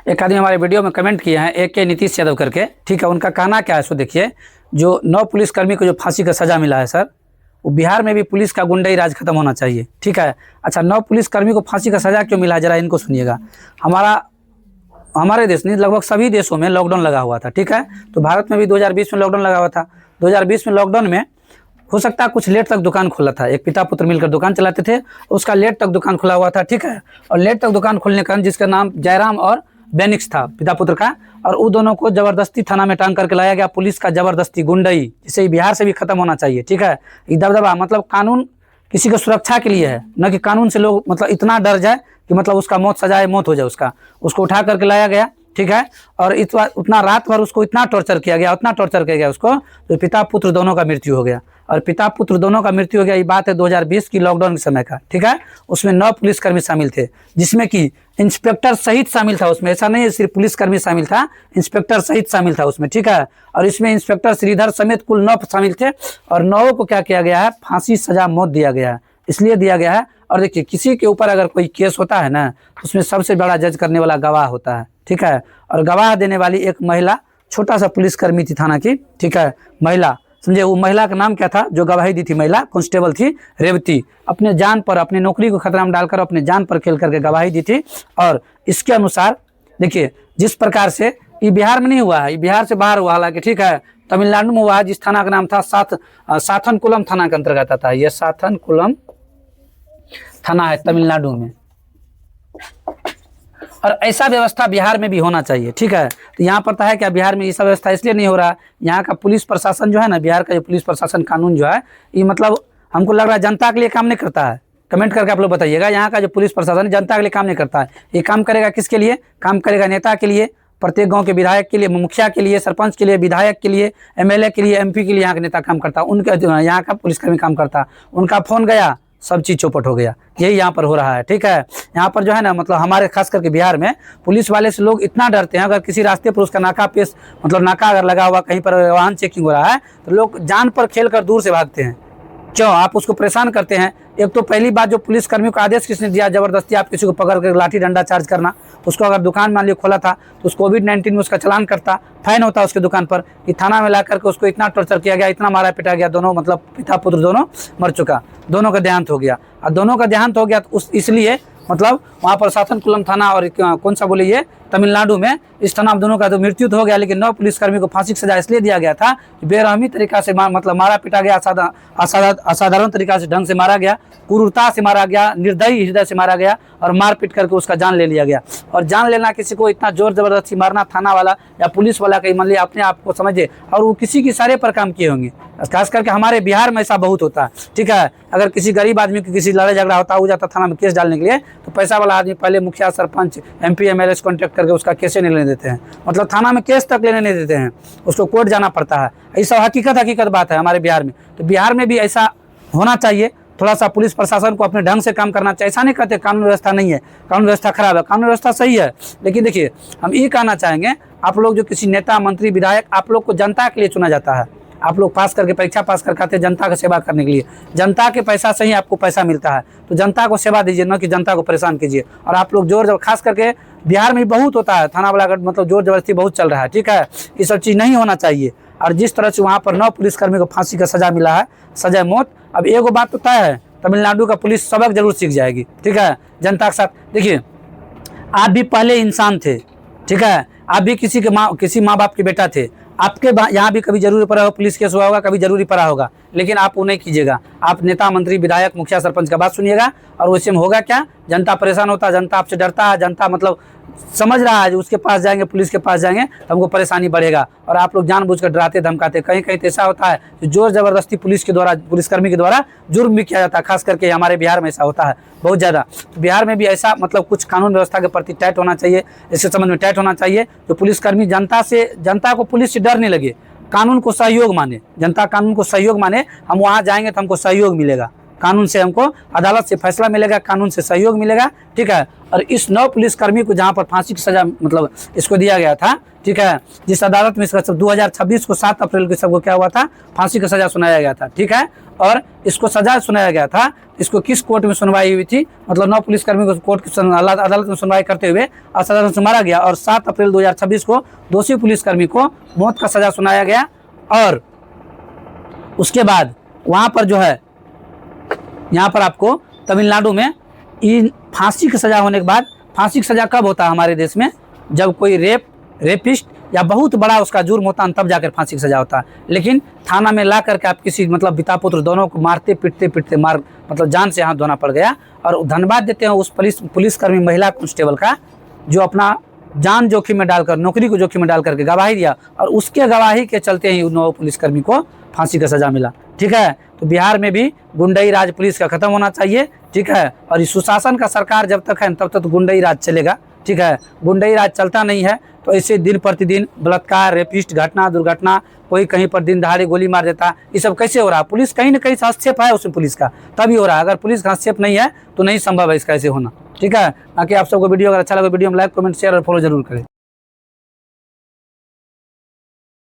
एक आदमी हमारे वीडियो में कमेंट किए हैं AK नीतीश यादव करके, ठीक है। उनका कहना क्या है सो देखिए। जो 9 पुलिसकर्मी को जो फांसी का सज़ा मिला है सर, वो बिहार में भी पुलिस का गुंडाई राज खत्म होना चाहिए, ठीक है। अच्छा, 9 पुलिसकर्मी को फांसी का सज़ा क्यों मिला है, जरा इनको सुनिएगा। हमारे देश में लगभग सभी देशों में लॉकडाउन लगा हुआ था, ठीक है। तो भारत में भी 2020 में लॉकडाउन लगा हुआ था। 2020 में लॉकडाउन में हो सकता है कुछ लेट तक दुकान खुला था, एक पिता पुत्र मिलकर दुकान चलाते थे, उसका लेट तक दुकान खुला हुआ था, ठीक है। और लेट तक दुकान खुलने का जिसका नाम जयराम और बेनिक्स था, पिता पुत्र का, और उन दोनों को जबरदस्ती थाना में टांग करके लाया गया। पुलिस का जबरदस्ती गुंडई, जिसे बिहार से भी खत्म होना चाहिए, ठीक है। ये दबदबा मतलब कानून किसी की सुरक्षा के लिए है, न कि कानून से लोग मतलब इतना डर जाए कि मतलब उसका मौत सजाए, मौत हो जाए उसको उठा करके लाया गया, ठीक है। और उतना रात भर उसको इतना टॉर्चर किया गया, उतना टॉर्चर किया गया उसको, तो पिता पुत्र दोनों का मृत्यु हो गया। और पिता पुत्र दोनों का मृत्यु हो गया, ये बात है 2020 की लॉकडाउन के समय का, ठीक है। उसमें 9 पुलिसकर्मी शामिल थे, जिसमें कि इंस्पेक्टर सहित शामिल था उसमें। ऐसा नहीं है सिर्फ पुलिसकर्मी शामिल था, इंस्पेक्टर सहित शामिल था उसमें, ठीक है। और इसमें इंस्पेक्टर श्रीधर समेत कुल 9 शामिल थे, और 9 को क्या किया गया है, फांसी सजा मौत दिया गया है, इसलिए दिया गया है। और देखिए, किसी के ऊपर अगर कोई केस होता है ना, तो उसमें सबसे बड़ा जज करने वाला गवाह होता है, ठीक है। और गवाह देने वाली एक महिला, छोटा सा पुलिसकर्मी थी थाना की, ठीक है, महिला, समझे। वो महिला का नाम क्या था जो गवाही दी थी, महिला कांस्टेबल थी रेवती। अपने जान पर, अपनी नौकरी को खतरा में डालकर अपने जान पर खेल करके गवाही दी थी। और इसके अनुसार देखिए, जिस प्रकार से ये बिहार में नहीं हुआ है, ये बिहार से बाहर हुआ, हालांकि, ठीक है, तमिलनाडु में हुआ, जिस थाना का नाम था साथनकुलम थाना के अंतर्गत आता है। यह साथनकुलम थाना है तमिलनाडु में। और ऐसा व्यवस्था बिहार में भी होना चाहिए, ठीक है। तो यहाँ पर है क्या, बिहार में ऐसा व्यवस्था इसलिए नहीं हो रहा। यहाँ का पुलिस प्रशासन जो है ना, बिहार का जो पुलिस प्रशासन कानून जो है, ये मतलब हमको लग रहा है जनता के लिए काम नहीं करता है। कमेंट करके आप लोग बताइएगा, यहाँ का जो पुलिस प्रशासन जनता के लिए काम नहीं करता है। ये काम करेगा किसके लिए, काम करेगा नेता के लिए, प्रत्येक गांव के विधायक के लिए, मुखिया के लिए, सरपंच के लिए, विधायक के लिए, MLA के लिए, MP के लिए यहाँ का नेता काम करता है। उनका यहाँ का पुलिसकर्मी काम करता है। उनका फोन गया, सब चीज़ चौपट हो गया। यही यहाँ पर हो रहा है, ठीक है। यहाँ पर जो है ना, मतलब हमारे खास करके बिहार में पुलिस वाले से लोग इतना डरते हैं, अगर किसी रास्ते पर उसका नाका पेश मतलब नाका अगर लगा हुआ, कहीं पर वाहन चेकिंग हो रहा है, तो लोग जान पर खेल कर दूर से भागते हैं। क्यों, आप उसको परेशान करते हैं। एक तो पहली बात, जो पुलिसकर्मियों को आदेश किसने दिया, जबरदस्ती आप किसी को पकड़ कर लाठी डंडा चार्ज करना। उसको अगर दुकान मान लिया खोला था, तो उस कोविड-19 में उसका चालान करता, फाइन होता उसके दुकान पर। कि थाना में ला करके उसको इतना टॉर्चर किया गया, इतना मारा पिटा गया, दोनों मतलब पिता पुत्र दोनों मर चुका, दोनों का देहांत हो गया। और दोनों का देहांत हो गया तो इसलिए मतलब वहाँ पर साथनकुलम थाना और कौन सा बोले ये तमिलनाडु में, इस थाना में दोनों का तो मृत्यु तो हो गया, लेकिन 9 पुलिसकर्मी को फांसी की सजा इसलिए दिया गया था कि बेरहमी तरीका से मतलब मारा पिटा गया, असाधारण तरीका से ढंग से मारा गया, क्रूरता से मारा गया, निर्दयी हृदय से मारा गया, और मार पीट करके उसका जान ले लिया गया। और जान लेना किसी को इतना जोर जबरदस्ती मारना, थाना वाला या पुलिस वाला कहीं मान लिया अपने आप को समझे, और वो किसी की सारे पर काम किए होंगे। खास करके हमारे बिहार में ऐसा बहुत होता है, ठीक है। अगर किसी गरीब आदमी की किसी लड़ाई झगड़ा होता हो जाता थाना में केस डालने के लिए, तो पैसा वाला आदमी पहले मुखिया, सरपंच, MP, MLA से कॉन्टेक्ट करके उसका केस नहीं लेने देते हैं, मतलब थाना में केस तक लेने नहीं देते हैं, उसको कोर्ट जाना पड़ता है। ऐसा हकीकत बात है हमारे बिहार में। तो बिहार में भी ऐसा होना चाहिए। थोड़ा सा पुलिस प्रशासन को अपने ढंग से काम करना चाहिए। ऐसा नहीं कहते कानून व्यवस्था नहीं है, कानून व्यवस्था खराब है, कानून व्यवस्था सही है। लेकिन देखिए, हम ये कहना चाहेंगे, आप लोग जो किसी नेता, मंत्री, विधायक, आप लोग को जनता के लिए चुना जाता है। आप लोग पास करके, परीक्षा पास करके आते हैं जनता की सेवा करने के लिए। जनता के पैसा से ही आपको पैसा मिलता है, तो जनता को सेवा दीजिए, न कि जनता को परेशान कीजिए। और आप लोग जोर खास करके बिहार में बहुत होता है, थाना वाला मतलब जोर जबरदस्ती बहुत चल रहा है, ठीक है। ये सब चीज़ नहीं होना चाहिए। और जिस तरह से वहाँ पर 9 पुलिसकर्मी को फांसी का सजा मिला है, सजा मौत, अब एगो बात तो तय है, तमिलनाडु का पुलिस सबक जरूर सीख जाएगी, ठीक है, जनता के साथ। देखिए, आप भी पहले इंसान थे, ठीक है, आप भी किसी माँ बाप के बेटा थे। आपके यहाँ भी कभी जरूरी पड़ा होगा, पुलिस केस हुआ होगा, कभी जरूरी पड़ा होगा, लेकिन आप वो नहीं कीजिएगा। आप नेता, मंत्री, विधायक, मुखिया, सरपंच का बात सुनिएगा। और उससे में होगा क्या, जनता परेशान होता है, जनता आपसे डरता है, जनता मतलब समझ रहा है उसके पास जाएंगे, पुलिस के पास जाएंगे तो हमको परेशानी बढ़ेगा। और आप लोग जानबूझकर डराते धमकाते। कहीं कहीं तो ऐसा होता है जो जोर जबरदस्ती पुलिस के द्वारा, पुलिसकर्मी के द्वारा जुर्म भी किया जाता है। खास करके हमारे बिहार में ऐसा होता है बहुत ज़्यादा। तो बिहार में भी ऐसा मतलब कुछ कानून व्यवस्था के प्रति टाइट होना चाहिए, इसके संबंध में टाइट होना चाहिए। तो पुलिसकर्मी जनता को पुलिस से डरने लगे, कानून को सहयोग माने, जनता कानून को सहयोग माने। हम वहाँ जाएंगे तो हमको सहयोग मिलेगा, कानून से हमको अदालत से फैसला मिलेगा, कानून से सहयोग मिलेगा, ठीक है। और इस 9 पुलिसकर्मी को जहाँ पर फांसी की सजा मतलब इसको दिया गया था, ठीक है, जिस अदालत में इसका 2026 को 7 अप्रैल को सबको क्या हुआ था, फांसी का सजा सुनाया गया था, ठीक है। और इसको सजा सुनाया गया था, इसको किस कोर्ट में सुनवाई हुई थी, मतलब 9 पुलिसकर्मी को कोर्ट की अदालत में सुनवाई करते हुए अदालत से मारा गया और 7 अप्रैल 2026 को दोषी पुलिसकर्मी को मौत का सजा सुनाया गया। और उसके बाद वहाँ पर जो है, यहाँ पर आपको तमिलनाडु में इन फांसी की सजा होने के बाद, फांसी की सजा कब होता है हमारे देश में, जब कोई रेपिस्ट या बहुत बड़ा उसका जुर्म होता है तब जाकर फांसी की सजा होता है। लेकिन थाना में ला करके आप किसी मतलब पिता पुत्र दोनों को मारते पीटते मतलब जान से हाथ धोना पड़ गया। और धन्यवाद देते हैं उस पुलिसकर्मी महिला कांस्टेबल का जो अपना जान जोखिम में डालकर, नौकरी को जोखिम में डाल करके गवाही दिया और उसके गवाही के चलते ही 9 पुलिसकर्मी को फांसी का सजा मिला, ठीक है। तो बिहार में भी गुंडई राज पुलिस का खत्म होना चाहिए, ठीक है। और इस सुशासन का सरकार जब तक है तब तक गुंडई राज चलेगा, ठीक है। गुंडई राज चलता नहीं है तो ऐसे दिन प्रतिदिन बलात्कार, रेपिस्ट, घटना दुर्घटना, कोई कहीं पर दिन दहाड़े गोली मार देता, ये सब कैसे हो रहा है? पुलिस कहीं ना कहीं हस्तक्षेप है उसमें, पुलिस का तभी हो रहा है। अगर पुलिस का हस्तक्षेप नहीं है तो नहीं संभव है इसका ऐसे होना, ठीक है। बाकी आप सबको वीडियो अगर अच्छा लगे वीडियो में लाइक, कमेंट, शेयर और फॉलो जरूर करें।